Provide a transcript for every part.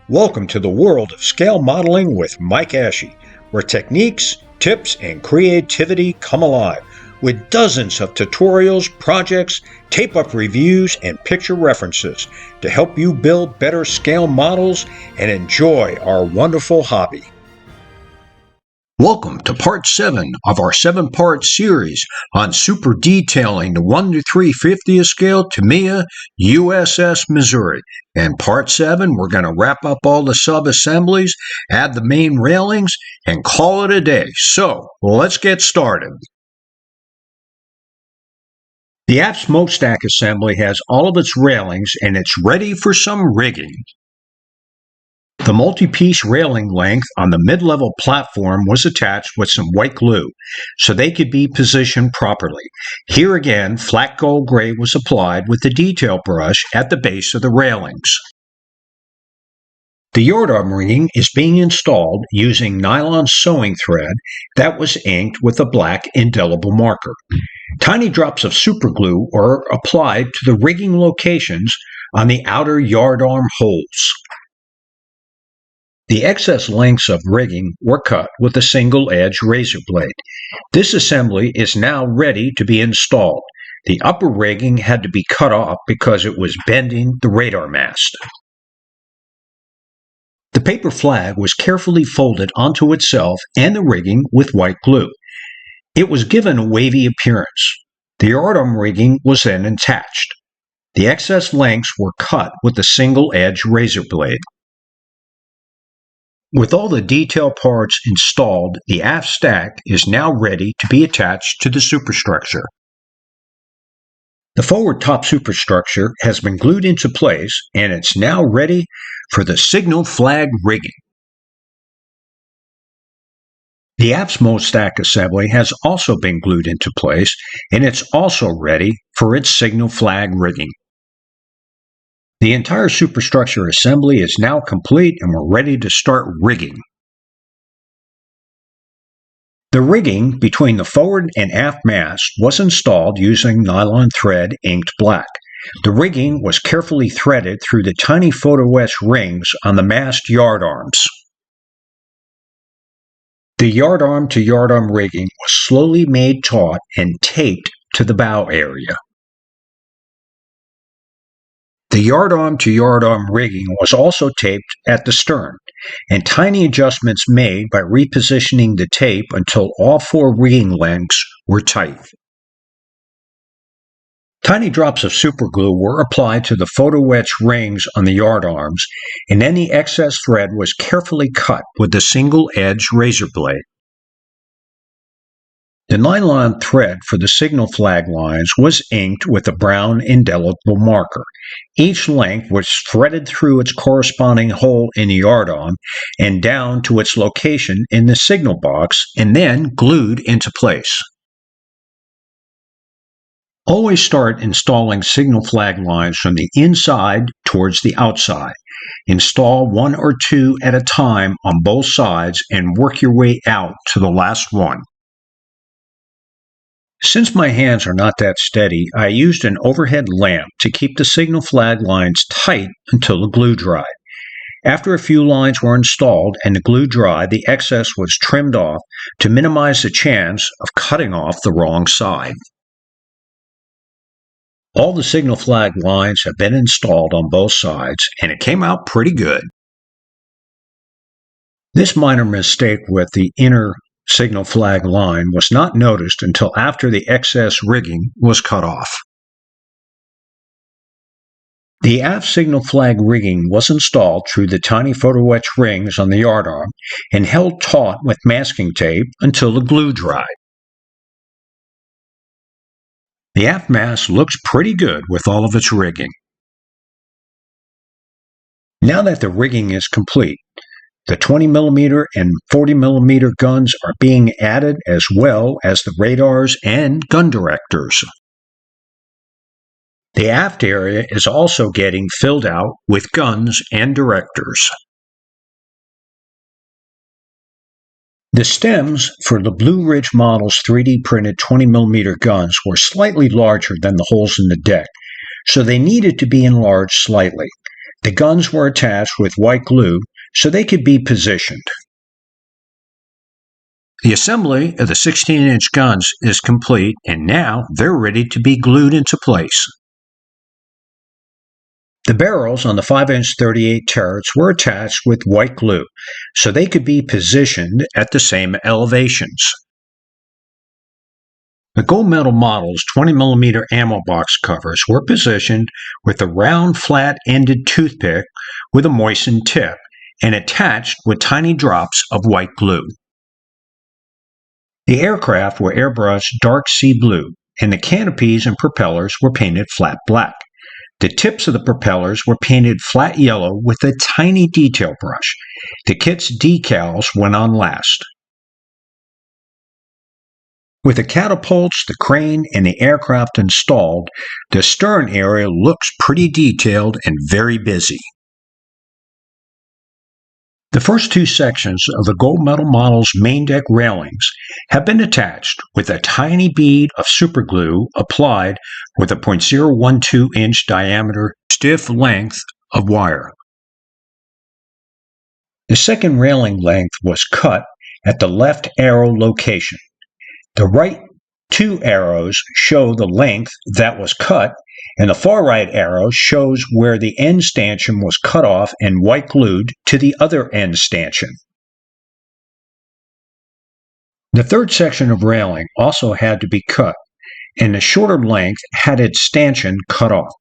Welcome to the world of scale modeling with Mike Ashe, where techniques, tips, and creativity come alive with dozens of tutorials, projects, tape-up reviews, and picture references to help you build better scale models and enjoy our wonderful hobby. Welcome to Part 7 of our 7-part series on super detailing the 1 to 3/50th scale Tamiya USS Missouri. In Part 7, we're going to wrap up all the sub-assemblies, add the main railings, and call it a day. So, let's get started. The aft smokestack assembly has all of its railings and it's ready for some rigging. The multi-piece railing length on the mid-level platform was attached with some white glue so they could be positioned properly. Here again, flat gold gray was applied with the detail brush at the base of the railings. The yardarm rigging is being installed using nylon sewing thread that was inked with a black indelible marker. Tiny drops of superglue are applied to the rigging locations on the outer yardarm holes. The excess lengths of rigging were cut with a single-edge razor blade. This assembly is now ready to be installed. The upper rigging had to be cut off because it was bending the radar mast. The paper flag was carefully folded onto itself and the rigging with white glue. It was given a wavy appearance. The yardarm rigging was then attached. The excess lengths were cut with a single-edge razor blade. With all the detail parts installed, the aft stack is now ready to be attached to the superstructure. The forward top superstructure has been glued into place and it's now ready for the signal flag rigging. The aft smokestack assembly has also been glued into place and it's also ready for its signal flag rigging. The entire superstructure assembly is now complete and we're ready to start rigging. The rigging between the forward and aft mast was installed using nylon thread inked black. The rigging was carefully threaded through the tiny Photoetch rings on the mast yardarms. The yardarm to yardarm rigging was slowly made taut and taped to the bow area. The yardarm to yardarm rigging was also taped at the stern, and tiny adjustments made by repositioning the tape until all 4 rigging lengths were tight. Tiny drops of superglue were applied to the Photoetch rings on the yardarms, and then the excess thread was carefully cut with a single-edge razor blade. The nylon thread for the signal flag lines was inked with a brown indelible marker. Each length was threaded through its corresponding hole in the yardarm and down to its location in the signal box and then glued into place. Always start installing signal flag lines from the inside towards the outside. Install 1 or 2 at a time on both sides and work your way out to the last one. Since my hands are not that steady, I used an overhead lamp to keep the signal flag lines tight until the glue dried. After a few lines were installed and the glue dried, the excess was trimmed off to minimize the chance of cutting off the wrong side. All the signal flag lines have been installed on both sides, and it came out pretty good. This minor mistake with the inner signal flag line was not noticed until after the excess rigging was cut off. The aft signal flag rigging was installed through the tiny Photoetch rings on the yardarm and held taut with masking tape until the glue dried. The aft mast looks pretty good with all of its rigging. Now that the rigging is complete, the 20mm and 40mm guns are being added as well as the radars and gun directors. The aft area is also getting filled out with guns and directors. The stems for the Blue Ridge Models 3D printed 20mm guns were slightly larger than the holes in the deck, so they needed to be enlarged slightly. The guns were attached with white glue so they could be positioned. The assembly of the 16-inch guns is complete, and now they're ready to be glued into place. The barrels on the 5-inch 38 turrets were attached with white glue so they could be positioned at the same elevations. The gold medal model's 20mm ammo box covers were positioned with a round flat-ended toothpick with a moistened tip and attached with tiny drops of white glue. The aircraft were airbrushed dark sea blue, and the canopies and propellers were painted flat black. The tips of the propellers were painted flat yellow with a tiny detail brush. The kit's decals went on last. With the catapults, the crane, and the aircraft installed, the stern area looks pretty detailed and very busy. The first two sections of the gold medal model's main deck railings have been attached with a tiny bead of superglue applied with a 0.012-inch diameter stiff length of wire. The second railing length was cut at the left arrow location. The right two arrows show the length that was cut, and the far right arrow shows where the end stanchion was cut off and white glued to the other end stanchion. The third section of railing also had to be cut, and the shorter length had its stanchion cut off.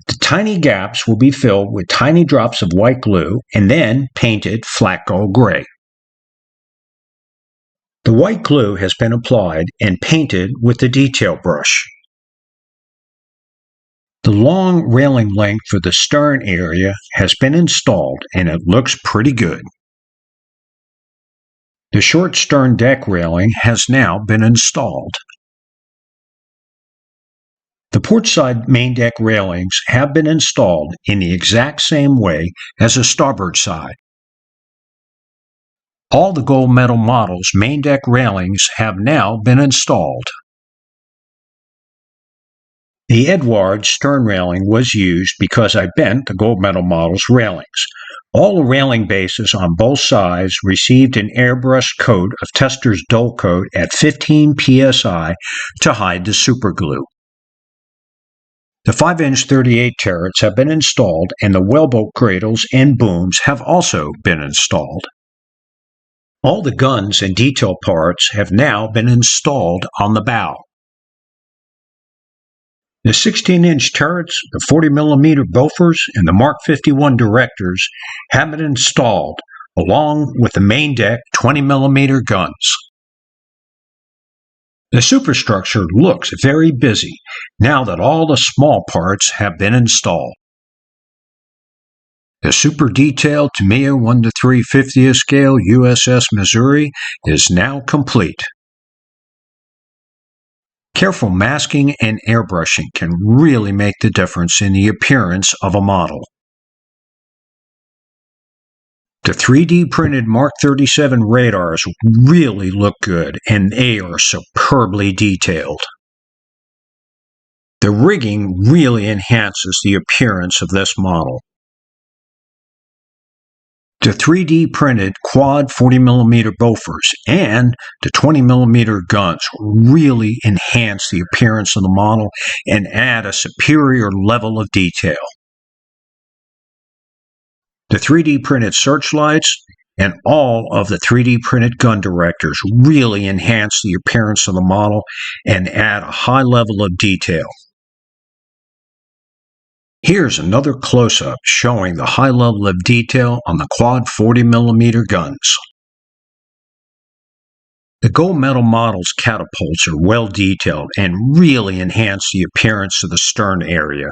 The tiny gaps will be filled with tiny drops of white glue and then painted flat gold gray. The white glue has been applied and painted with the detail brush. The long railing length for the stern area has been installed and it looks pretty good. The short stern deck railing has now been installed. The port side main deck railings have been installed in the exact same way as the starboard side. All the gold medal model's main deck railings have now been installed. The Edward stern railing was used because I bent the gold medal model's railings. All the railing bases on both sides received an airbrush coat of Tester's dull coat at 15 psi to hide the superglue. The 5-inch 38 turrets have been installed, and the wellboat cradles and booms have also been installed. All the guns and detail parts have now been installed on the bow. The 16-inch turrets, the 40mm Bofors, and the Mark 51 directors have been installed, along with the main deck 20mm guns. The superstructure looks very busy now that all the small parts have been installed. The super detailed Tamiya 1:350th scale USS Missouri is now complete. Careful masking and airbrushing can really make the difference in the appearance of a model. The 3D printed Mark 37 radars really look good, and they are superbly detailed. The rigging really enhances the appearance of this model. The 3D printed quad 40mm Bofors and the 20mm guns really enhance the appearance of the model and add a superior level of detail. The 3D printed searchlights and all of the 3D printed gun directors really enhance the appearance of the model and add a high level of detail. Here's another close-up showing the high level of detail on the quad 40mm guns. The gold medal model's catapults are well detailed and really enhance the appearance of the stern area.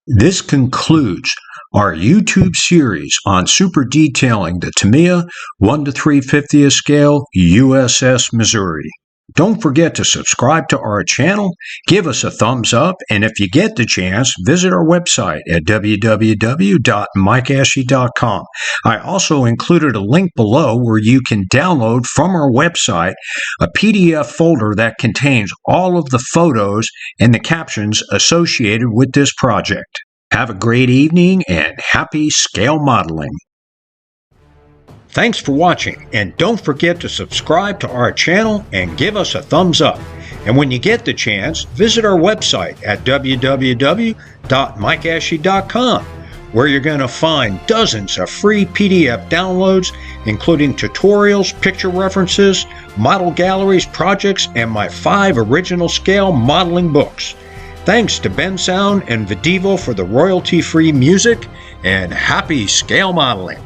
This concludes our YouTube series on super detailing the Tamiya 1:350th scale USS Missouri. Don't forget to subscribe to our channel, give us a thumbs up, and if you get the chance, visit our website at www.mikeashley.com. I also included a link below where you can download from our website a PDF folder that contains all of the photos and the captions associated with this project. Have a great evening and happy scale modeling. Thanks for watching, and don't forget to subscribe to our channel and give us a thumbs up. And when you get the chance, visit our website at www.mikeashley.com, where you're going to find dozens of free PDF downloads, including tutorials, picture references, model galleries, projects, and my 5 original scale modeling books. Thanks to Ben Sound and Videvo for the royalty-free music, and happy scale modeling!